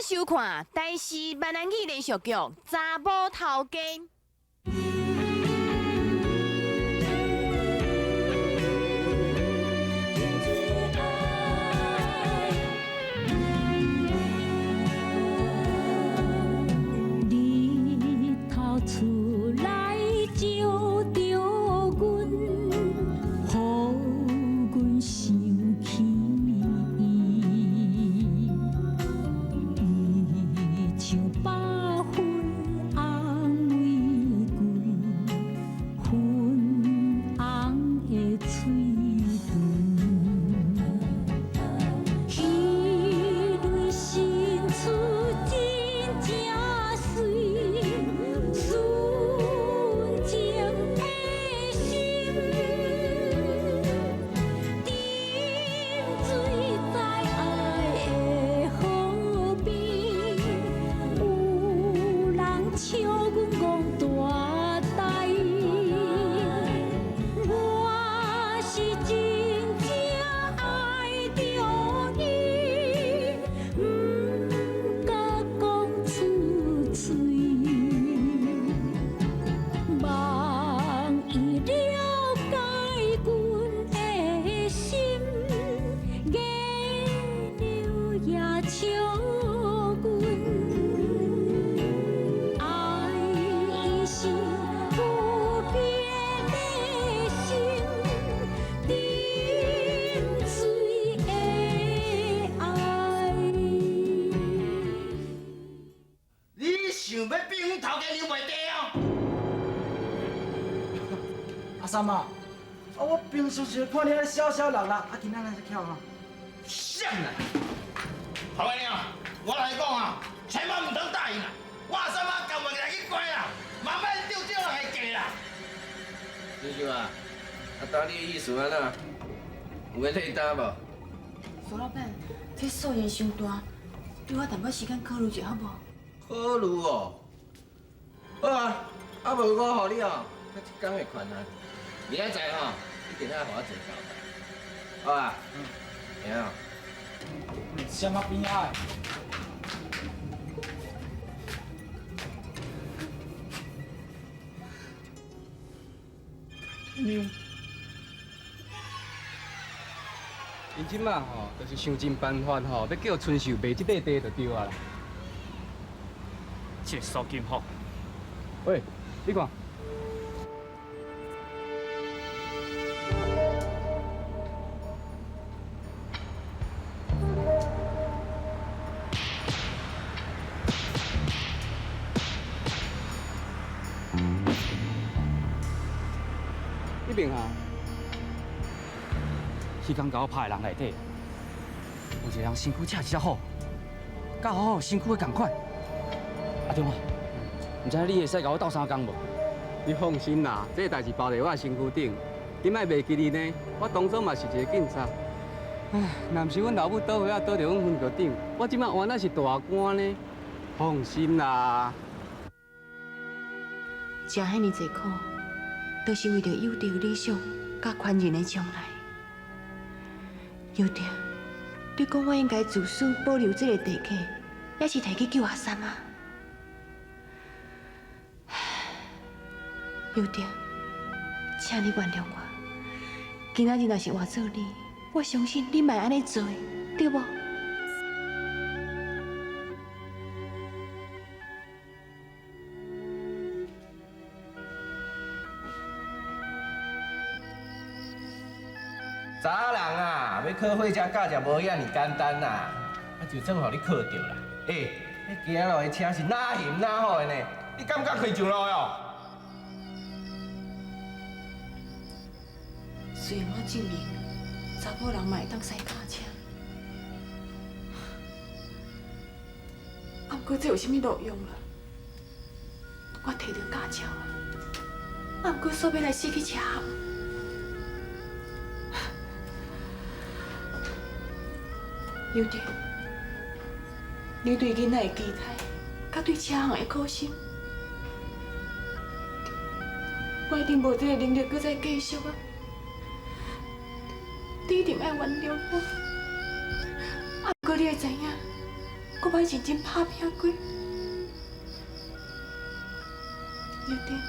收看台视闽南语连续剧《查某头家》。日头出来照着阮，予阮想起伊，伊像百分安慰阮，粉红的嘴唇，彼蕊新出真正水，纯情的心，沉醉在爱的河边，有人笑阮戆大台，我是真正爱着伊，不敢讲出嘴，望伊了解阮的心，月流也笑阮，爱伊是不变的心，沉醉的爱。你想要变头家留袂地哦？阿三啊，我平时就看你那小小人啦，今仔咱就巧哈。闪啦！头家娘，我来讲啊，千万唔通答应啊！我阿三妈交袂来去关啦，慢慢丢掉来嫁啦。舅舅啊，当你的意思安怎？有要替担无？苏老板，这数额伤大，给我淡薄时间考虑一下好无？考虑哦。好啊，啊无我互你哦，较一工的款啊。明仔载吼，一定要互我做交代。好啊。行啊。什么边啊？因即马吼，就是想尽办法吼，要叫春秀卖即块地就对啊啦。这苏金福，喂，你看，迄边啊，迄天甲我拍的人内底，有一个人身躯恰只好，甲好身躯的同款。阿中啊，唔知你会使甲我斗相共无？你放心啦，这个代志包伫我身躯顶。你莫袂记哩呢，我当初嘛是一个警察。唉，若毋是阮老母倒回啊倒伫阮分局顶，我即摆原来是大官呢。放心啦。吃遐尼济苦，都是为着有德理想甲宽仁的将来。有德，你讲我应该自私保留这个地契，还是摕去救阿三啊？有德，请你原谅我。今仔日若是换做你，我相信你嘛会安尼做的，对无？查人啊，要考火车驾照无遐尔简单呐，啊就算互你考着啦。迄行路的车是哪险哪好的呢？你敢不敢开上路哦？虽然我证明查某人嘛会当驶脚车，啊，不过这有啥物路用啦？我摕到驾照啊，啊，不过煞要来死去车行。有德，你对囡仔的期待，甲对车行的苦心，我一定无这个能力搁再继续啊！你一定要原谅我。啊，不过你会知影，我要认真打拼过。刘丁，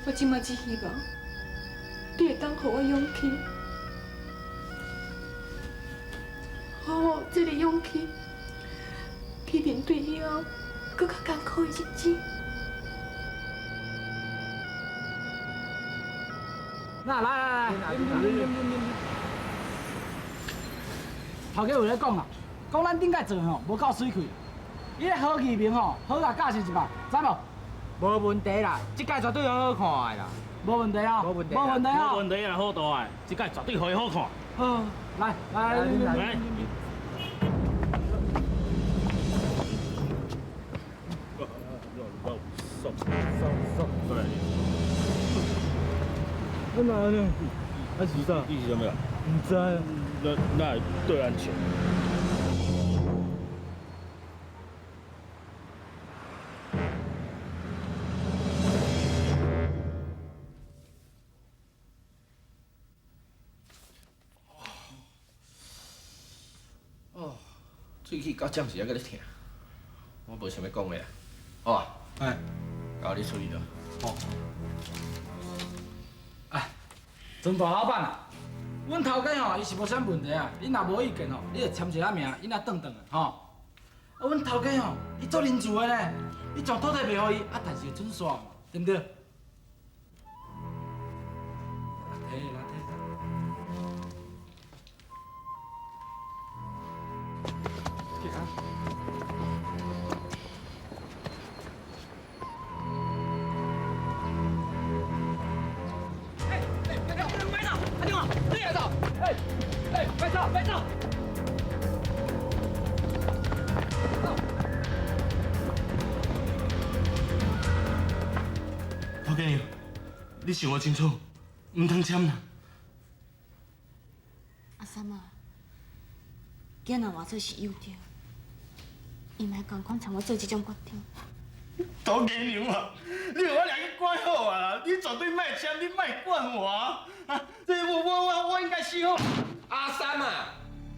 我即马只希望你会当给我勇气，好好这个勇气去面对以后更较艰苦的日子。那来，头家有咧讲啦，讲咱顶届做吼无够水气，伊个好艺名吼，好甲教示一摆，知无？无问题啦，这届绝对好看的啦。无问题啊，无问题无问题啊。冇問題啊，好大啊！這屆絕對可以好看。好，来，來，我哪呢？啊是啥？你是什麼啊？唔知啊。那對安全。喙齿到暂时还搁咧疼，我无想要讲的啦。好啊，哎，交你处理了。好。哎，曾大老板啊，阮头家吼，伊是无啥问题啊。你若无意见吼，你就签一下名，伊若转转啊，吼。啊，阮头家吼，伊做人情的呢，伊将土地卖互伊，啊，但是会准煞嘛，对不对？来摕。别走！头家娘，你想我清楚，唔通签啦。阿三啊，囡仔话做是有着，伊莫共款像我做这种决定。头家娘啊，你互我俩去管好啊啦！你绝对莫签，你莫管我啊！这我应该死好。阿三啊，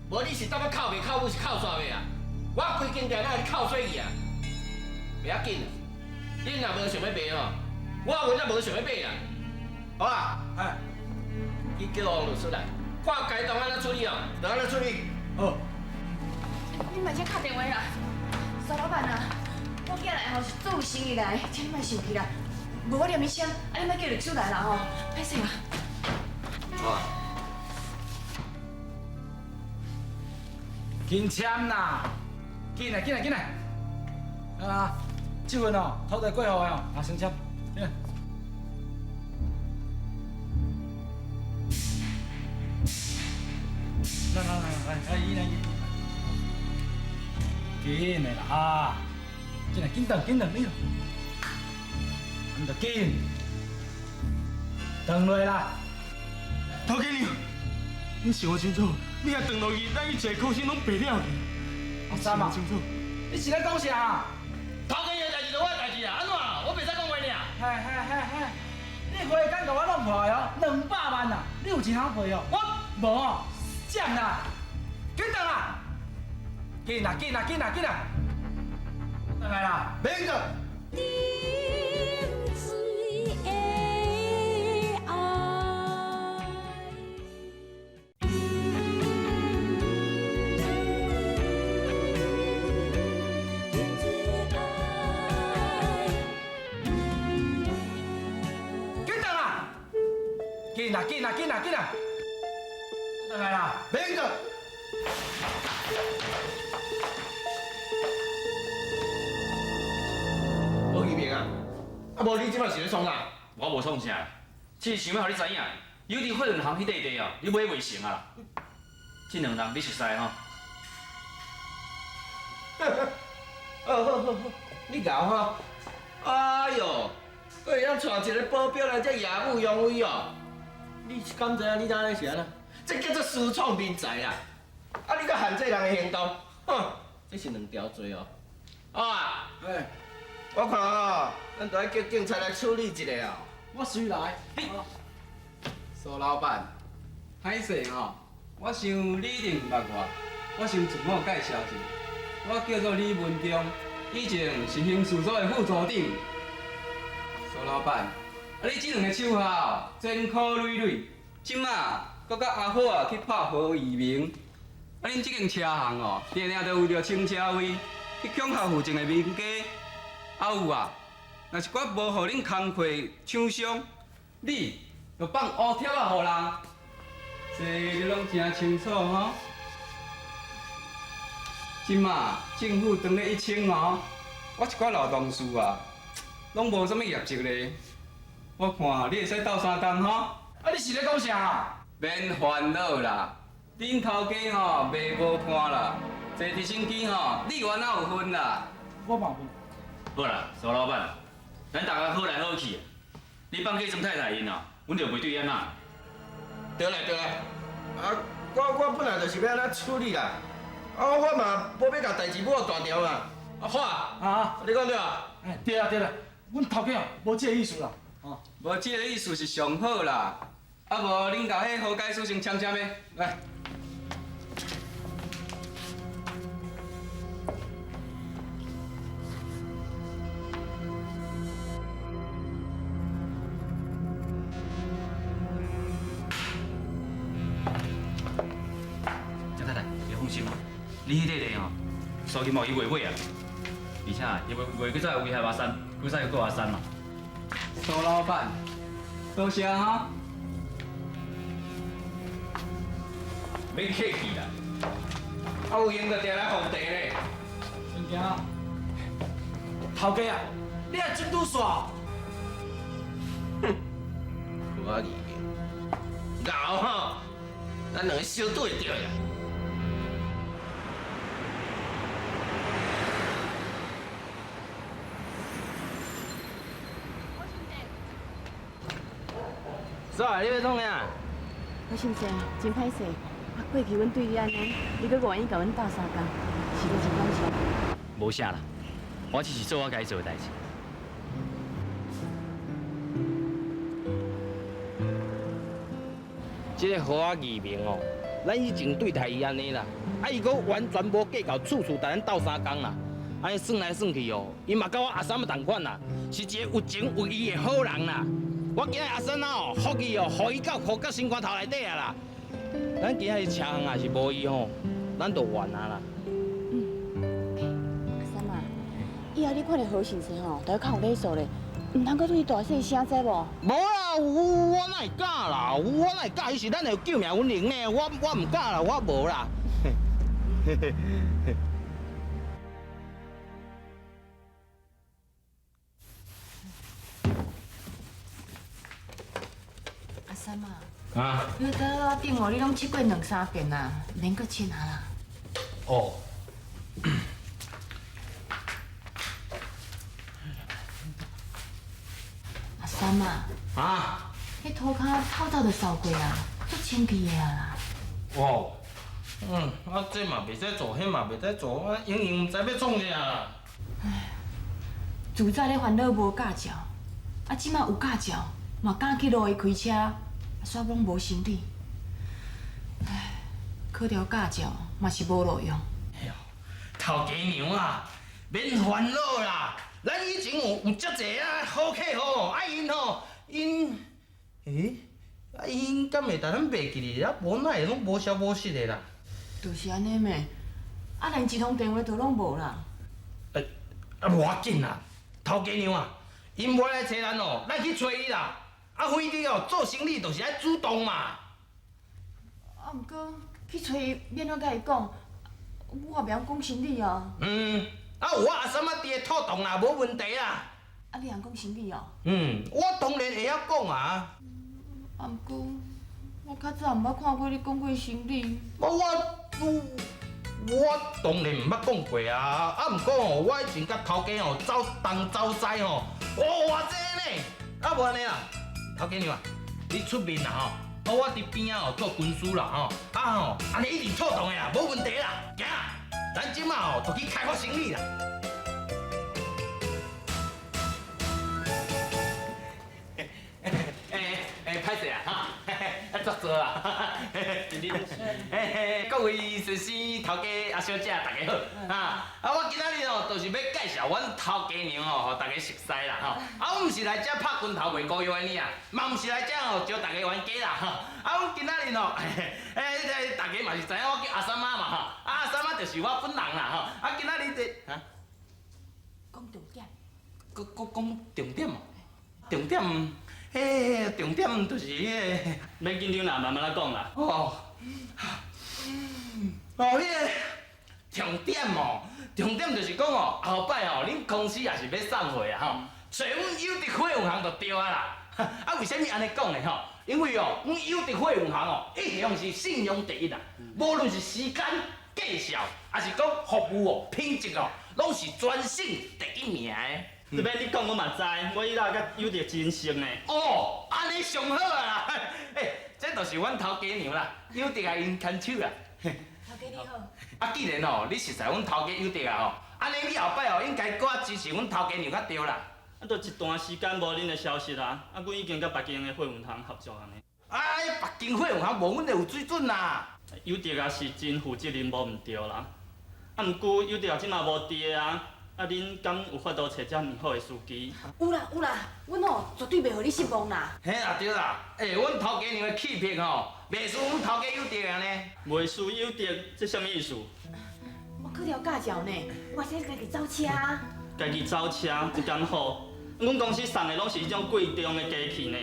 无你是当要靠袂靠母是靠煞袂啊？我规间店哪是靠水去啊？袂要紧啊，恁若无想要卖吼，我阮也无想要买啦。好啊，哎，去叫王律师来，看该当安怎处理哦，就安怎处理。好。你莫先敲电话啦，苏老板啊，我寄来吼是做有生意来，请你莫生气啦。无我念伊签，啊你莫叫律师来啦吼，歹势啦。好啊。紧签啦！紧来！啊，这份哦，土地过户的哦，啊先签。来，伊来。紧的啦啊！紧等你。你着紧，等落啦。头家娘，你想我清楚，你若转落去，咱一切苦心拢白了去。阿三啊，清楚。你是咧讲啥？头家娘的代志就我的代志啊，安怎？我袂使讲话尔。嘿，你花干甲我弄破的哦，200万啊！你有钱通赔哦？我无哦，占啦，紧等啦，紧啦，等来啦，免个。点水的爱。紧啦，等来啦，免个。好奇明啊，啊无你即摆是咧创啥？我无创啥，只是想要互你知影，有伫火轮行迄块地哦，你买袂成啊啦。这2人你熟悉吼？好，你搞哈？哎哟，佫会当带一个保镖来遮野武扬威哦！你敢知影？你哪咧是安怎？这叫做私闯民宅啊！啊，你佫限制人的行动，哼，这是2条罪哦。啊，哎，我看哦，咱着爱叫警察来处理一下哦。我随来。苏老板，歹势吼，我想你一定毋捌我，我先自我介绍一下，我叫做李文忠，以前是刑事所的副组长。苏老板，你这两个手下真苦累累，即马搁甲阿虎去拍何以明。恁这间车行哦，定定都为着清车位，去恐吓附近的民家。还有啊，若是我无互恁工课抢伤，你就放乌贴仔互人。这你拢真清楚吼。即马政府当咧100哦，我一寡劳动事啊，拢无啥物业绩咧。我看你会使斗相共吼。啊，你是咧讲啥？免烦恼啦，恁头家吼卖无看啦，坐直升机吼，你我哪有分啦？我嘛分。好啦，苏老板，咱大家好来好去，你放假装太太因啊，阮就袂对安那。对啦，啊，我本来就是要安尼处理啦，啊，我嘛无要甲代志抹大条啦。啊，好啊，啊，你讲对啊？哎，对啦，阮头家哦，无这个意思啦。哦，无这个意思是上好啦。啊无，恁甲迄何解书先签签的，来。江太太，别放心，你迄个咧吼，收金毛伊袂买啊，而且伊袂再危害阿三，佮再过阿三嘛。苏老板，多谢哈。免客气啦，啊有闲就定来放茶咧。真惊！头家啊，你也真拄煞。我二个，熬吼，咱两个小对着呀。啥？你要创啥？我先生真歹势，啊，过去阮对你安尼，你阁愿意甲阮斗相共，实在真感谢。无啥啦，我只是做我该做的代志。这个何啊义明哦，咱以前对待伊安尼啦，啊伊阁完全无计较，处处甲咱斗相共啦。安尼算来算去哦，伊嘛甲我阿三同款啦，是一个有情有义的好人啦。我今日阿三哦，福气哦，互伊到护到心肝头内底啊啦。咱今日车行啊是无伊吼，咱就完啊啦。阿三啊，以后你看到何先生吼，都要较有礼数咧，唔通阁对伊大细声，知无？无啦，我哪会敢啦？我哪会敢？伊是咱的救命恩人呢，我唔敢啦，我无啦。阿三啊，啊？你到顶哦，你拢试过2、3遍啦，免阁试啊啦。哦。阿三啊，啊？迄涂骹透早就扫过啊，足清气的啊啦。哦。啊，这嘛袂使做，迄嘛袂使做，啊，永远唔知要创啥啦。自早咧烦恼无驾照，啊，即摆有驾照，嘛敢去路边开车，煞拢无生理。唉，考条驾照嘛是无路用。哎呦，头家娘啊，免烦恼啦，咱以前有遮济啊好客吼，啊因，啊因敢会甲咱袂记哩，啊无哪会拢无消无息的啦。就是安尼咩？啊，连一通电话都拢无啦。啊无要紧啦，头家娘啊，因无来找咱哦，咱去找伊啦。啊，非得哦做生意就是爱主动嘛。啊，毋过去找伊免怎甲伊讲，我也袂晓讲生理啊。啊有我阿三仔伫个套动啦，无问题啦。啊，你通讲生理哦？我当然会晓讲啊。啊，毋过我较早毋捌看过你讲过生理。我当然毋捌讲过啊，啊，毋过吼，我以前甲头家吼走东走西吼，哇济呢，啊无安尼啦，头家娘啊，你出面啦吼，啊我伫边仔吼做军师啦吼，啊吼，安尼一定妥当的啦，无问题啦，行啦，咱即马吼就去开发生意啦。歹势啊哈，作做啊，各位先生、头家、阿小姐，大家好！我今仔日就是要介绍阮头家娘互大家熟悉啦我毋是来这拍拳头卖膏药的呢嘛毋是来这招大家冤家啦阮今仔日大家嘛是知影我叫阿三妈嘛阿三妈就是我本人啦今仔日讲重点。讲重点重点就是免紧张啦，慢慢来讲啦。迄个重点就是讲后摆恁公司也是要送货找阮友德货运行就对啦。为什么安尼讲呢因为阮友德货运行一向是信用第一啦，无论是时间、价效，还是讲服务品质拢是全省第一名的。这边你讲我嘛知，我以前甲友德真熟呢。安尼上好啊啦！这就是阮头家娘啦，友德啊因牵手啦。头家你好。既然你熟悉阮头家友德安尼你后摆应该搁支持阮头家娘较对啦。都一段时间无恁的消息啦，阮已经甲别间的货运行合作安尼。别间货运行无阮就有水准啦。友德也是真负责任，无毋对啦。毋过友德也即马无伫啊，恁敢有法度找遮尔好的司机？有啦，阮绝对袂互你失望啦。嘿啦对啦，阮头家娘的气魄袂输阮头家友德安尼。袂输友德，这什么意思？我去条驾照呢，我先家己走车。家己走车一间好，阮公司送的拢是迄种贵重的机器呢，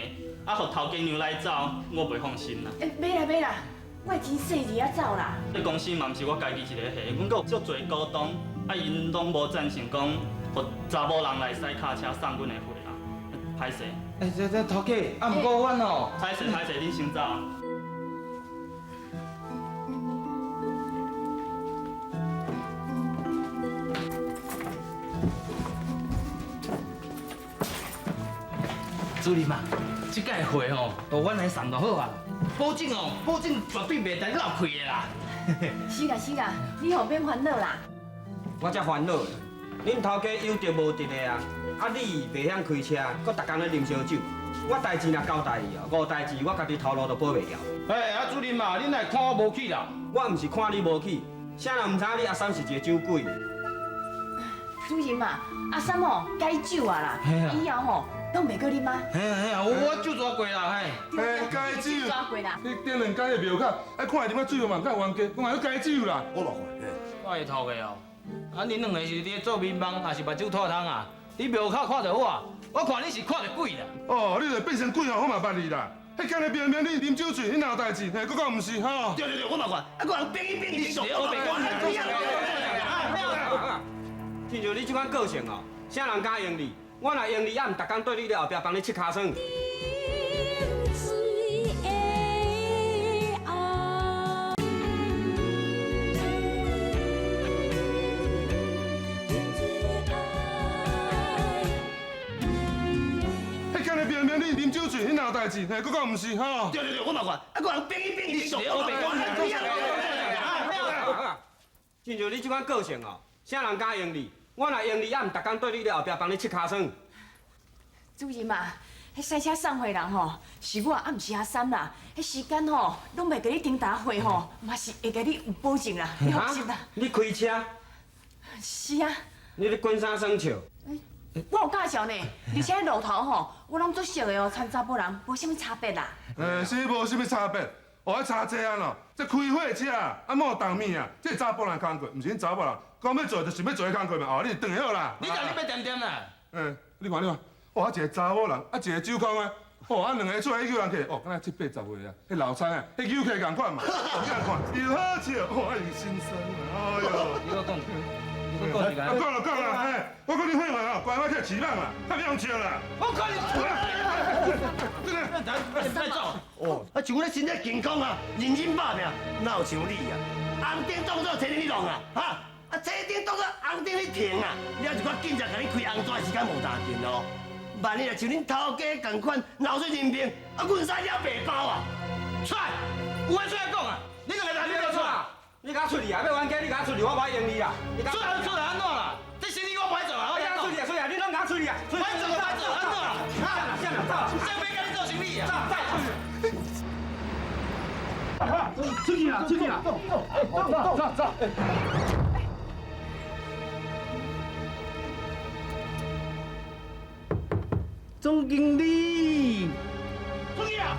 互头家娘来走，我袂放心啦。买啦，我会真细致走啦。这公司嘛毋是我家己一个下，阮阁有足侪股东，因拢无赞成讲，互查某人来驶卡车送阮的货啊，歹势。这头家，毋过阮歹势，恁先走。主任啊，这届货都阮来送就好啊，保证绝对袂当落亏的啦。是啦，你莫免烦恼啦。我才烦恼，恁头家友德无伫个啊，你袂晓开车，搁逐工咧啉烧酒，我代志若交代伊无代志我家己头路都保袂了。主任啊，恁来看我无去啦？我毋是看你无去，啥人毋知你阿三是一个酒鬼？主任嘛，阿三戒酒啊啦，以后拢袂过啉啊。我酒抓过啦，戒酒，抓过啦。你点两间的庙口，看伊啉啊水嘛，甲冤家，讲还要戒酒啦，我嘛看。我会头个恁两个是伫做面盲，还是目睭脱汤啊？你庙口看到我看你是看到鬼啦。你就变成鬼我嘛捌你啦。迄今日明明你啉酒醉，你哪有代志？佫讲毋是吼？对，我嘛看，我人变去做，我袂管。亲像你即款个性啥人敢用你？我若用你，也毋逐工对你咧后壁帮你切尻川。迄今日明明你啉酒醉，你哪有代志？佫讲毋是吼？对，我嘛看，我人变去做，我袂管。亲像你即款个性啥人敢用你？我若用你，也毋逐工对你咧后壁帮你切尻川。主任嘛，迄赛车送货人是我，毋是阿三啦。迄时间拢袂甲你顶打货嘛是会甲你有保证啦，你放心啦。你开车？是啊。你咧滚啥耍笑？我有驾照呢，而且路头我拢足熟的参查某人无啥物差别啦。是无啥物差别。迄差这咯，这开货车莫当面这查甫人工课，毋是恁查某人讲要做，就是要做的工课嘛。你转去好啦。你讲你要点点啦？你看，一个查某人，一个酒空两个出来救人客，敢若7、80岁迄老菜迄游客共款嘛，这样看又好笑，是心酸啊！你搁讲，讲啦，我讲你会话乖乖听起浪啦，太不用笑啦。我看你出来，再走。像阮身体健康认真打拼，哪有像你红灯当作车顶去弄车顶当作红灯去停你还是较紧，才甲你开红纸时间无打紧咯。万一像恁头家共款闹出人命，阮啥了白包出来，有话出来讲你个来，你要出来。你甲出去要冤家，你甲出去，我歹用你啦。出来安怎啦？这生意我歹做我甲出去你拢甲出去歹做安怎啦？走，谁要跟你做生意走，出去。出去啦，出去啦！走。总经理，出去啦！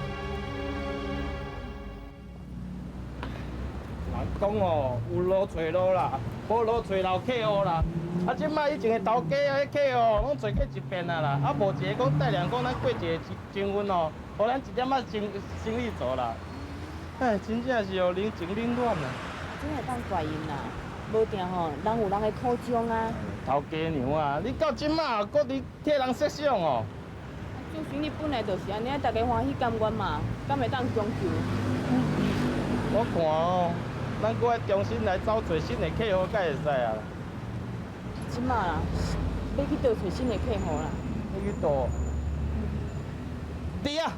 人讲哦，有路找路啦，无路找老客户啦。啊，即摆以前的头家啊，迄客户拢找过一遍啊啦，啊无一个讲带量讲咱过一个情分哦，互咱一点仔生意做啦。哎，真正是哦，人情冷暖啦。真会当怪因啦，无定吼，人有人的苦衷啊。头家娘啊，你到即摆搁伫替人设想哦。做生意本来就是安尼，大家欢喜甘愿嘛，敢会当强求？我看哦，咱搁要重新来找找新的客户，才会使啊。即马啦，要去倒找新的客户啦。要去倒？对啊。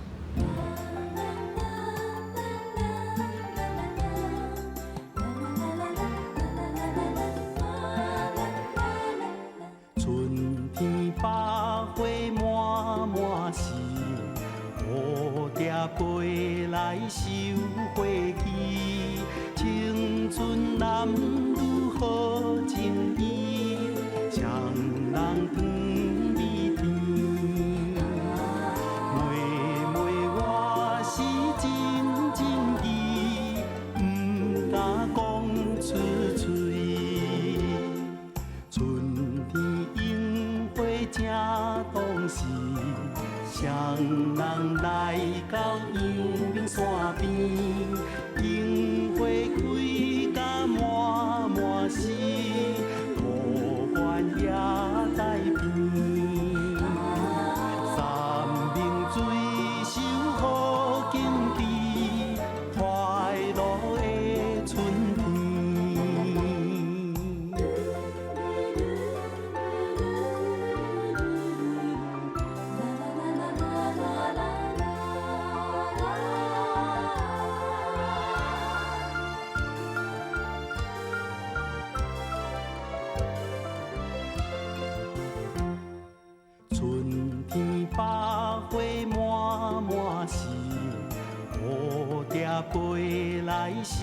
春天百花满满是，蝴蝶飞来收花期。青春男女好情意，双人长美甜。妹妹我是真真意，不敢讲出嘴。春天樱花正当时，双人来到阳明山边，樱花开甲满满是，桃源也在边。三明水手好景致，快乐的春天。春天百花满满是，蝴蝶飞来收